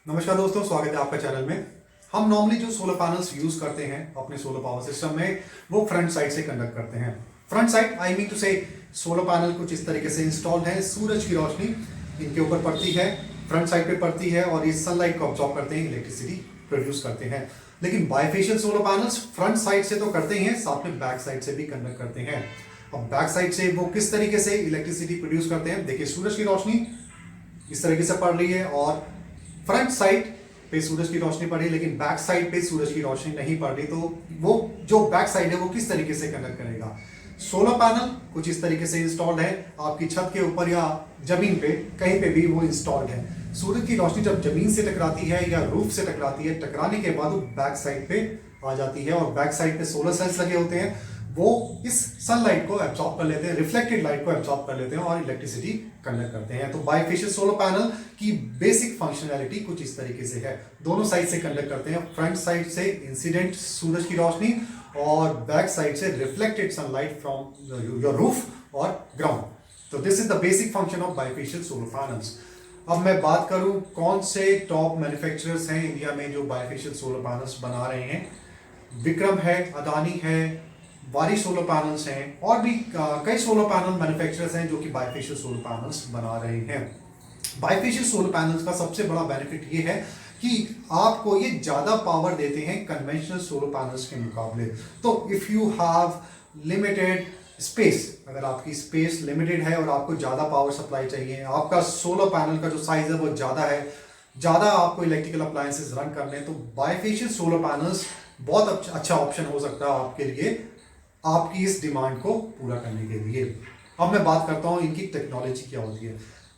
नमस्कार दोस्तों, स्वागत है आपका चैनल में। हम नॉर्मली जो सोलर पैनल्स यूज करते हैं अपने सोलर पावर सिस्टम में, वो फ्रंट साइड से कंडक्ट करते हैं। Front side I mean to say solar panel कुछ इस तरीके से इंस्टॉल्ड है। सूरज की रोशनी इनके ऊपर पड़ती है, फ्रंट साइड पे पड़ती है और ये सनलाइट को ऑब्जॉर्ब करते हैं, इलेक्ट्रिसिटी प्रोड्यूस करते हैं। लेकिन bifacial solar panels front side से तो करते ही हैं, साथ में बैक साइड से भी कंडक्ट करते हैं। अब बैक साइड से वो किस तरीके से इलेक्ट्रिसिटी प्रोड्यूस करते हैं, देखिए सूरज की रोशनी इस तरीके से पड़ रही है और फ्रंट साइड पे सूरज की रोशनी पड़ रही है, लेकिन बैक साइड पे सूरज की रोशनी नहीं पड़ रही। तो वो जो बैक साइड है वो किस तरीके से कंडक्ट करेगा। सोलर पैनल कुछ इस तरीके से इंस्टॉल्ड है, आपकी छत के ऊपर या जमीन पे कहीं पे भी वो इंस्टॉल्ड है। सूरज की रोशनी जब जमीन से टकराती है या रूफ से टकराती है, टकराने के बाद वो बैक साइड पे आ जाती है और बैक साइड पे सोलर सेल्स लगे होते हैं, वो इस सनलाइट को एब्जॉर्ब कर लेते हैं, रिफ्लेक्टेड लाइट को एब्जॉर्ब कर लेते हैं और इलेक्ट्रिसिटी कंडक्ट करते हैं। तो बाइफेशियल सोलर पैनल की बेसिक फंक्शनैलिटी कुछ इस तरीके से है। दोनों साइड से कंडक्ट करते हैं, फ्रंट साइड से इंसिडेंट सूरज की रोशनी और बैक साइड से reflected sunlight from your roof और ग्राउंड। तो this is the basic function of bifacial solar panels. अब मैं बात करूं कौन से टॉप मैन्युफैक्चरर्स हैं इंडिया में जो बाइफेशियल सोलर पैनल्स बना रहे हैं। विक्रम है, अदानी है, वारी सोलर पैनल्स हैं और भी कई सोलर पैनल मैन्युफैक्चरर्स हैं जो कि बाइफेशियल सोलर पैनल्स बना रहे हैं। बाइफेशियल सोलर पैनल्स का सबसे बड़ा बेनिफिट ये है कि आपको ये ज्यादा पावर देते हैं कन्वेंशनल सोलर पैनल्स के मुकाबले। तो if you have limited space, अगर आपकी स्पेस लिमिटेड है और आपको ज्यादा पावर सप्लाई चाहिए, आपका सोलर पैनल का जो साइज है वो ज्यादा है, ज्यादा आपको इलेक्ट्रिकल अप्लायंसेस रन करने हैं, तो बाइफेशियल सोलर पैनल्स बहुत अच्छा ऑप्शन हो सकता है आपके लिए, आपकी इस डिमांड को पूरा करने के लिए। अब मैं बात करता हूं इनकी टेक्नोलॉजी क्या होती है।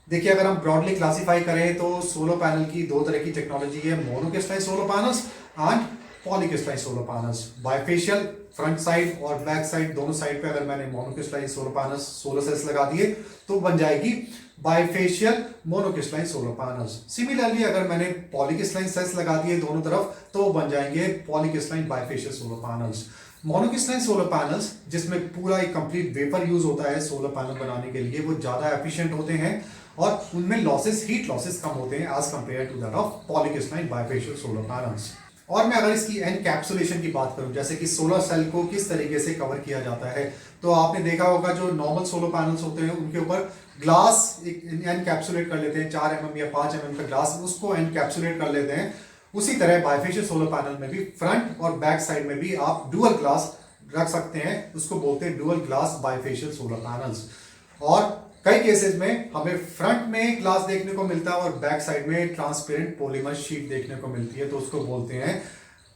देखिए, अगर हम ब्रॉडली क्लासिफाई करें तो सोलर पैनल की दो तरह की टेक्नोलॉजी है, monocrystalline solar panels and polycrystalline solar panels. Bifacial front side और बैक साइड दोनों साइड पे अगर मैंने monocrystalline solar panels solar cells लगा दिए तो बन जाएगी bifacial monocrystalline solar panels. Similarly अगर मैंने पॉलीक्रिस्टलाइन सेल्स लगा दिए दोनों तरफ तो बन जाएंगे polycrystalline bifacial solar panels. Monocrystalline solar panels जिसमें पूरा एक कंप्लीट वेपर यूज होता है सोलर पैनल बनाने के लिए, वो ज्यादा एफिशिएंट होते हैं और उनमें लॉसेस, हीट लॉसेस कम होते हैं as compare to that of polycrystalline bifacial solar panels. और मैं अगर इसकी एनकैप्सुलेशन की बात करूं, जैसे कि सोलर सेल को किस तरीके से कवर किया जाता है, तो आपने देखा होगा जो नॉर्मल सोलर पैनल्स होते हैं उनके ऊपर ग्लास एनकैप्सुलेट कर लेते हैं, 4 mm या 5 mm का ग्लास, उसको एनकैप्सुलेट कर लेते हैं। उसी तरह बाइफेशियल सोलर पैनल में भी फ्रंट और बैक साइड में भी आप डुअल ग्लास रख सकते हैं, उसको बोलते हैं dual glass bifacial solar panels. और कई केसेस में हमें फ्रंट में ग्लास देखने को मिलता है और बैक साइड में ट्रांसपेरेंट पॉलीमर शीट देखने को मिलती है, तो उसको बोलते हैं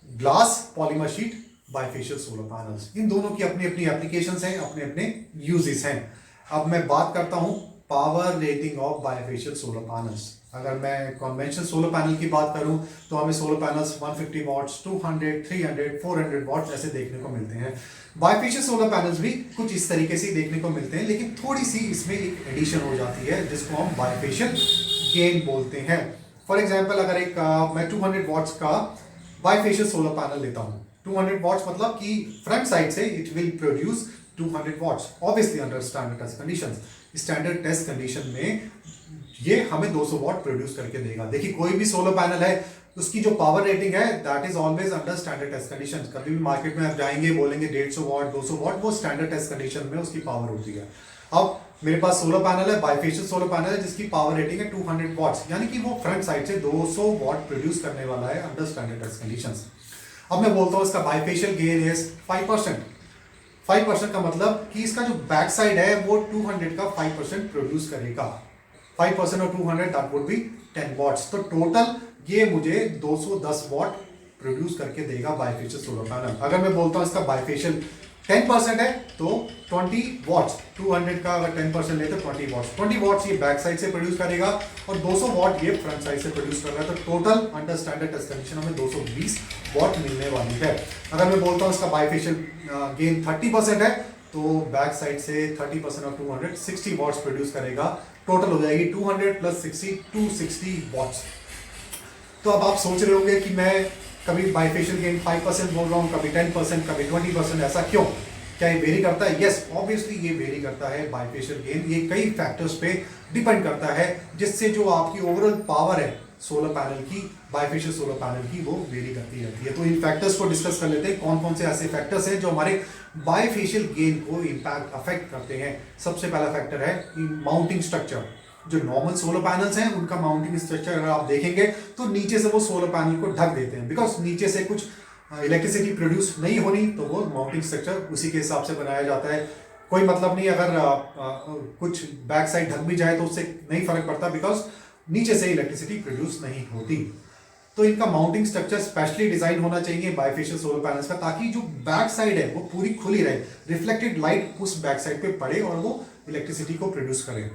glass polymer sheet bifacial solar panels. इन दोनों की अपनी अपनी एप्लीकेशंस हैं, अपने अपने यूजेस हैं। अब मैं बात करता हूं power rating of bifacial solar panels. अगर मैं कन्वेंशनल सोलर पैनल की बात करूं तो हमें सोलर पैनल्स 150 वॉट्स, 200, 300, 400 वॉट्स ऐसे देखने को मिलते हैं। बाइफेशियल सोलर पैनल्स भी कुछ इस तरीके से देखने को मिलते हैं, लेकिन थोड़ी सी इसमें एक एडिशन हो जाती है जिसको हम बाइफेशियल गेन बोलते हैं। फॉर एग्जाम्पल अगर एक मैं 200 वॉट्स का बाइफेशियल सोलर पैनल लेता हूं, 200 वॉट्स मतलब कि फ्रंट साइड से it will produce 200 watts, obviously under standard test conditions. Standard test condition में ये हमें 200 वॉट प्रोड्यूस करके देगा। देखिए, कोई भी सोलर पैनल है उसकी जो पावर रेटिंग है that is always under standard test conditions. कभी भी मार्केट में आप जाएंगे बोलेंगे 150 वॉट, 200 वॉट, वो स्टैंडर्ड टेस्ट कंडीशन में उसकी पावर होती है। अब मेरे पास सोलर पैनल है, बाइफेशियल सोलर पैनल है जिसकी पावर रेटिंग है 200 वॉट्स, यानी कि वो फ्रंट साइड से 200 वॉट प्रोड्यूस करने वाला है अंडर स्टैंडर्ड टेस्ट कंडीशंस। अब मैं बोलता हूं इसका बाइफेशियल गेन इज 5%। 5% का मतलब कि इसका जो बैक साइड है वो 200 का 5% प्रोड्यूस करेगा। 5% और 200 दैट वुड बी 10 वॉट्स। तो टोटल ये मुझे 210 वॉट प्रोड्यूस करके देगा बाइफेशियल सोलर पैनल। अगर मैं बोलता हूं इसका बाइफेशियल 10% है तो 20 वॉट्स, 200 का अगर 10% लेते 20 वॉट्स, 20 वॉट्स ये बैक साइड से प्रोड्यूस करेगा और 200 वॉट ये फ्रंट साइड से प्रोड्यूस कर रहा है। तो total under standard test condition हमें 220 वॉट मिलने वाली है। अगर मैं बोलता हूं इसका बाइफेशियल गेन 30% है तो बैक साइड से 30% और 200 60 वॉट्स प्रोड्यूस करेगा। टोटल हो जाएगी 200 प्लस 60 260 वॉट्स। तो अब आप सोच रहे होंगे कि मैं कभी बाइफेशियल गेन 5% बोल रहा हूँ, कभी 10%, कभी 20%, ऐसा क्यों? क्या ये वेरी करता है? यस, ऑब्वियसली ये वेरी करता है बाइफेशियल गेन। ये कई फैक्टर्स पे डिपेंड करता है जिससे जो आपकी ओवरऑल पावर है सोलर पैनल की, बाइफेशियल सोलर पैनल की, वो वेरी करती रहती है। तो इन फैक्टर्स को डिस्कस कर लेते हैं, कौन कौन से ऐसे फैक्टर्स हैं जो हमारे बाइफेशियल गेन को इम्पैक्ट अफेक्ट करते हैं। सबसे पहला फैक्टर है माउंटिंग स्ट्रक्चर। जो नॉर्मल सोलर पैनल्स हैं उनका माउंटिंग स्ट्रक्चर अगर आप देखेंगे तो नीचे से वो सोलर पैनल को ढक देते हैं, बिकॉज नीचे से कुछ इलेक्ट्रिसिटी प्रोड्यूस नहीं होनी, तो वो माउंटिंग स्ट्रक्चर उसी के हिसाब से बनाया जाता है। कोई मतलब नहीं अगर कुछ बैक साइड ढक भी जाए तो उससे नहीं फर्क पड़ता, बिकॉज नीचे से इलेक्ट्रिसिटी प्रोड्यूस नहीं होती। तो इनका माउंटिंग स्ट्रक्चर स्पेशली डिजाइन होना चाहिए बाइफेशियल सोलर पैनल्स का, ताकि जो बैक साइड है वो पूरी खुली रहे, रिफ्लेक्टेड लाइट उस बैक साइड पे पड़े और वो इलेक्ट्रिसिटी को प्रोड्यूस करे।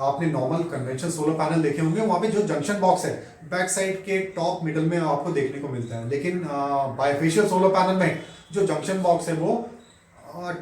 आपने नॉर्मल कन्वेंशनल सोलर पैनल देखे होंगे, वहां पे जो जंक्शन बॉक्स है बैक साइड के टॉप मिडल में आपको देखने को मिलता है, लेकिन बाइफेशियल सोलर पैनल में जो जंक्शन बॉक्स है वो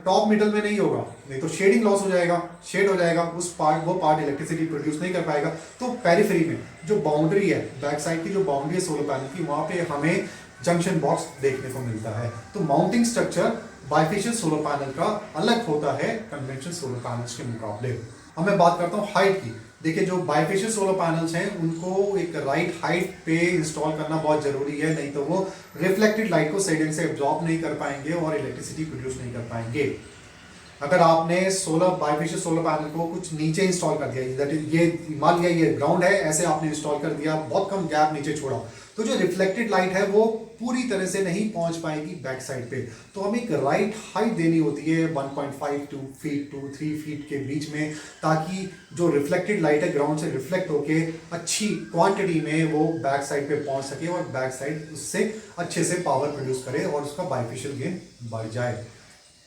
टॉप मिडल में नहीं होगा, नहीं तो शेडिंग लॉस हो जाएगा, शेड हो जाएगा, वो पार्ट इलेक्ट्रिसिटी प्रोड्यूस नहीं कर पाएगा। तो पेरिफेरी में जो बाउंड्री है, बैक साइड की जो बाउंड्री है सोलर पैनल की, वहां पे हमें जंक्शन बॉक्स देखने को मिलता है। तो mounting structure bifacial solar panel का अलग होता है कन्वेंशनल सोलर पैनल्स के मुकाबले। अब मैं बात करता हूँ हाइट की। देखिए, जो बाइफेशियल सोलर पैनल्स हैं उनको एक राइट हाइट पे इंस्टॉल करना बहुत जरूरी है, नहीं तो वो रिफ्लेक्टेड लाइट को सही से एब्जॉर्ब नहीं कर पाएंगे और इलेक्ट्रिसिटी प्रोड्यूस नहीं कर पाएंगे। अगर आपने बाइफेशियल सोलर पैनल को कुछ नीचे इंस्टॉल कर दिया, दैट इज ये मान लिया ये ग्राउंड है, ऐसे आपने इंस्टॉल कर दिया, बहुत कम गैप नीचे छोड़ा, तो जो रिफ्लेक्टेड लाइट है वो पूरी तरह से नहीं पहुंच पाएगी बैक साइड पे। तो हमें एक राइट हाइट देनी होती है 1.5 फीट टू 3 फीट के बीच में, ताकि जो रिफ्लेक्टेड लाइट है ग्राउंड से रिफ्लेक्ट होके अच्छी क्वांटिटी में वो बैक साइड पे पहुंच सके और बैक साइड उससे अच्छे से पावर प्रोड्यूस करे और उसका बाइफेशियल गेन बढ़ जाए।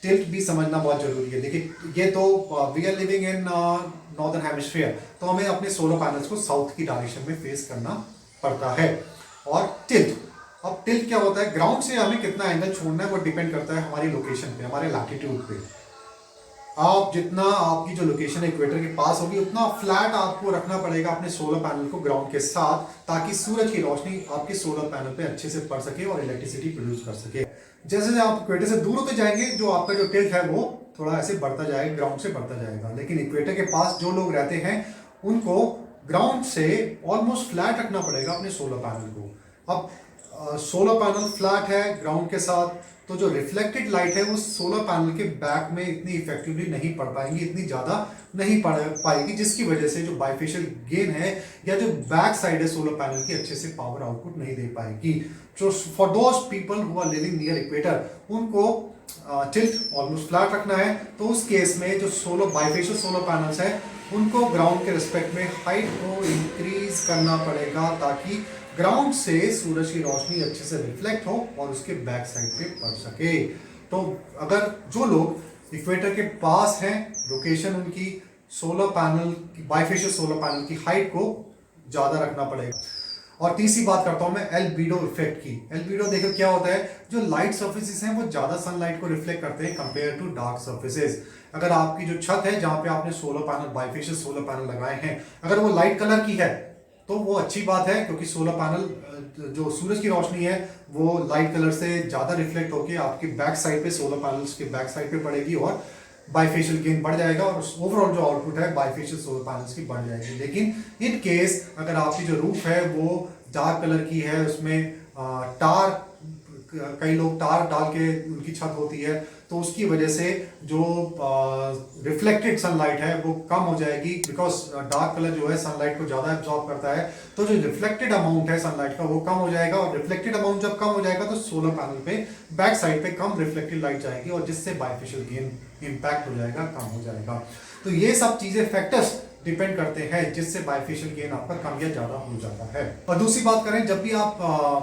टिल्ट भी समझना बहुत जरूरी है। देखिए, ये तो we are living in northern hemisphere, तो हमें अपने सोलर पैनल्स को साउथ की डायरेक्शन में फेस करना पड़ता है। और टिल्ट, अब टिल्ट क्या होता है, ग्राउंड से हमें कितना एंगल छोड़ना है वो डिपेंड करता है हमारी लोकेशन पे, हमारे लैटिट्यूड पे। आप जितना आपकी जो लोकेशन है इक्वेटर के पास होगी उतना फ्लैट आपको रखना पड़ेगा अपने सोलर पैनल को ग्राउंड के साथ, ताकि सूरज की रोशनी आपके सोलर पैनल पे अच्छे से पड़ सके और इलेक्ट्रिसिटी प्रोड्यूस कर सके। जैसे जैसे आप इक्वेटर से दूर होते जाएंगे, जो आपका जो टिल्ट है वो थोड़ा ऐसे बढ़ता जाएगा, ग्राउंड से बढ़ता जाएगा। लेकिन इक्वेटर के पास जो लोग रहते हैं उनको ग्राउंड से ऑलमोस्ट फ्लैट रखना पड़ेगा अपने सोलर पैनल को। अब सोलर पैनल फ्लैट है ग्राउंड के साथ, तो जो रिफ्लेक्टेड लाइट है वो सोलर पैनल के बैक में इतनी इफेक्टिवली नहीं पड़ पाएंगी, इतनी ज़्यादा नहीं पड़ पाएगी, जिसकी वजह से जो बाइफेशियल गेन है या जो बैक साइड है सोलर पैनल की अच्छे से पावर आउटपुट नहीं दे पाएगी। तो for those people who are living near equator, उनको टिल्ट ऑलमोस्ट फ्लैट रखना है। तो उस केस में जो बाइफेशियल सोलर पैनल्स है उनको ग्राउंड के रिस्पेक्ट में हाइट को इंक्रीज करना पड़ेगा, ताकि ग्राउंड से सूरज की रोशनी अच्छे से रिफ्लेक्ट हो और उसके बैक साइड पे पड़ सके। तो अगर जो लोग इक्वेटर के पास हैं, लोकेशन उनकी solar panel, bifacial solar panel की हाइट को ज़्यादा रखना पड़ेगा। और तीसरी बात करता हूं मैं एल्बिडो इफेक्ट की। एल्बिडो देखो क्या होता है, जो लाइट सर्फेसिस हैं वो ज़्यादा सनलाइट को रिफ्लेक्ट करते हैं कंपेयर टू डार्क सर्फेसिस। अगर आपकी जो छत है जहाँ पे आपने solar panel, bifacial solar panel लगाए हैं, अगर वो लाइट कलर की है तो वो अच्छी बात है, क्योंकि सोलर पैनल जो सूरज की रोशनी है वो लाइट कलर से ज़्यादा रिफ्लेक्ट होकर आपके बैक साइड पे, सोलर पैनल्स के बैक साइड पे पड़ेगी और बाइफेशियल गेन बढ़ जाएगा और ओवरऑल जो आउटपुट है बाइफेशियल सोलर पैनल्स की बढ़ जाएगी। लेकिन इन केस अगर आपकी जो रूफ है वो डार्क कलर की है, उसमें टार, कई लोग टार डाल के उनकी छत होती है, तो उसकी वजह से जो रिफ्लेक्टेड सनलाइट है वो कम हो जाएगी, बिकॉज डार्क कलर जो है सनलाइट को ज़्यादा एब्जॉर्ब करता है। तो जो रिफ्लेक्टेड अमाउंट है सनलाइट का वो कम हो जाएगा, और रिफ्लेक्टेड अमाउंट जब कम हो जाएगा तो सोलर पैनल पे बैक साइड पे कम रिफ्लेक्टेड लाइट जाएगी और जिससे बाइफेशियल गेन इम्पैक्ट हो जाएगा, कम हो जाएगा। तो ये सब चीज़ें फैक्टर्स डिपेंड करते हैं जिससे बाइफेशियल गेन आपका कम या ज़्यादा हो जाता है। और दूसरी बात करें, जब भी आप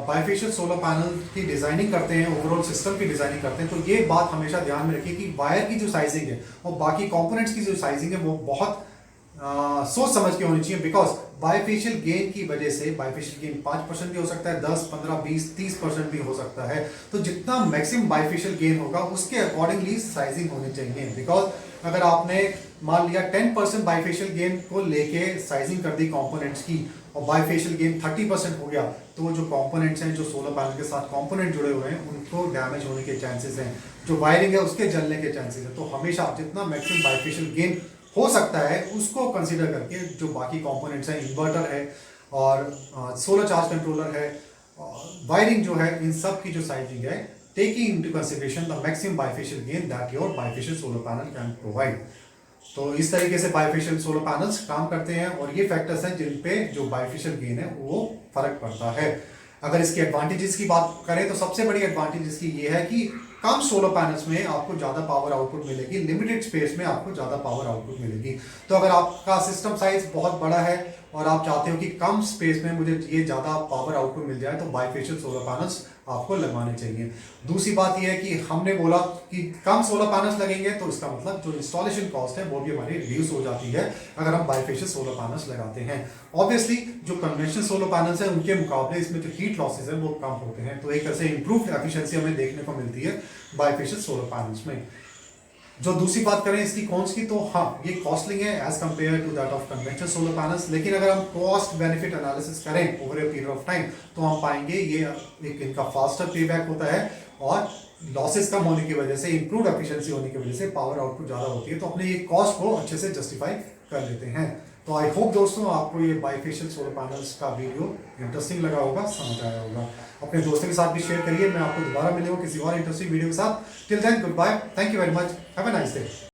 बाइफेशियल सोलर पैनल की डिज़ाइनिंग करते हैं, ओवरऑल सिस्टम की डिज़ाइनिंग करते हैं, तो ये बात हमेशा ध्यान में रखिए कि वायर की जो साइजिंग है और बाकी कंपोनेंट्स की जो साइजिंग है वो बहुत सोच समझ के होनी चाहिए, बिकॉज बाइफेशियल गेन की वजह से बाइफेशियल गेन 5% भी हो सकता है, 10, 15, 20, 30% भी हो सकता है। तो जितना मैक्सिमम बाइफेशियल गेन होगा उसके अकॉर्डिंगली साइजिंग होनी चाहिए, बिकॉज अगर आपने मान लिया 10% बाइफेशियल गेन को लेके साइजिंग कर दी कंपोनेंट्स की और बाइफेशियल गेन 30% हो गया, तो जो कंपोनेंट्स हैं, जो सोलर पैनल के साथ कंपोनेंट जुड़े हुए हैं, उनको डैमेज होने के चांसेस हैं, जो वायरिंग है उसके जलने के चांसेस हैं। तो हमेशा जितना मैक्सिमम बाइफेशियल गेन हो सकता है उसको कंसीडर करके जो बाकी कंपोनेंट्स हैं, इन्वर्टर है, और सोलर चार्ज कंट्रोलर है, वायरिंग जो है, इन सब की जो साइजिंग है, taking into consideration the maximum bifacial gain that your bifacial solar panel can provide. तो इस तरीके से बाइफेशियल सोलर पैनल्स काम करते हैं और ये फैक्टर्स हैं जिन पे जो बाइफेशियल गेन है वो फर्क पड़ता है। अगर इसकी एडवांटेजेस की बात करें तो सबसे बड़ी एडवांटेज इसकी ये है कि कम सोलर पैनल्स में आपको ज़्यादा पावर आउटपुट मिलेगी, लिमिटेड स्पेस में आपको ज़्यादा पावर आउटपुट मिलेगी। तो अगर आपका सिस्टम साइज बहुत बड़ा है और आप चाहते हो कि कम स्पेस में मुझे ये ज़्यादा पावर आउटपुट मिल जाए तो बाइफेशियल सोलर पैनल्स आपको लगवाने चाहिए। दूसरी बात यह है कि हमने बोला कि कम सोलर पैनल्स लगेंगे तो इसका मतलब जो इंस्टॉलेशन कॉस्ट है वो भी हमारी रिड्यूस हो जाती है अगर हम बाइफेशियल सोलर पैनल्स लगाते हैं। ऑब्वियसली जो कन्वेंशनल सोलर पैनल्स हैं उनके मुकाबले इसमें जो हीट लॉसेज है वो कम होते हैं, तो एक तरह से इंप्रूव्ड एफिशिएंसी हमें देखने को मिलती है बाइफेशियल सोलर पैनल्स में। जो दूसरी बात करें इसकी कॉस्ट की, तो हाँ ये कॉस्टली है as compare to that of conventional solar panels, लेकिन अगर हम कॉस्ट बेनिफिट एनालिसिस करें over a period of time तो हम पाएंगे ये एक इनका फास्टर पेबैक होता है और लॉसेस कम होने की वजह से, इंप्रूव्ड एफिशिएंसी होने की वजह से पावर आउटपुट ज़्यादा होती है, तो अपने ये कॉस्ट को अच्छे से जस्टिफाई कर लेते हैं। तो आई होप दोस्तों आपको ये बाइफेशियल सोलर पैनल्स का वीडियो इंटरेस्टिंग लगा होगा, समझ आया होगा। अपने दोस्तों के साथ भी शेयर करिए। मैं आपको दोबारा मिलूंगा किसी और इंटरेस्टिंग वीडियो के साथ। Till then goodbye, thank you very much, have a nice day.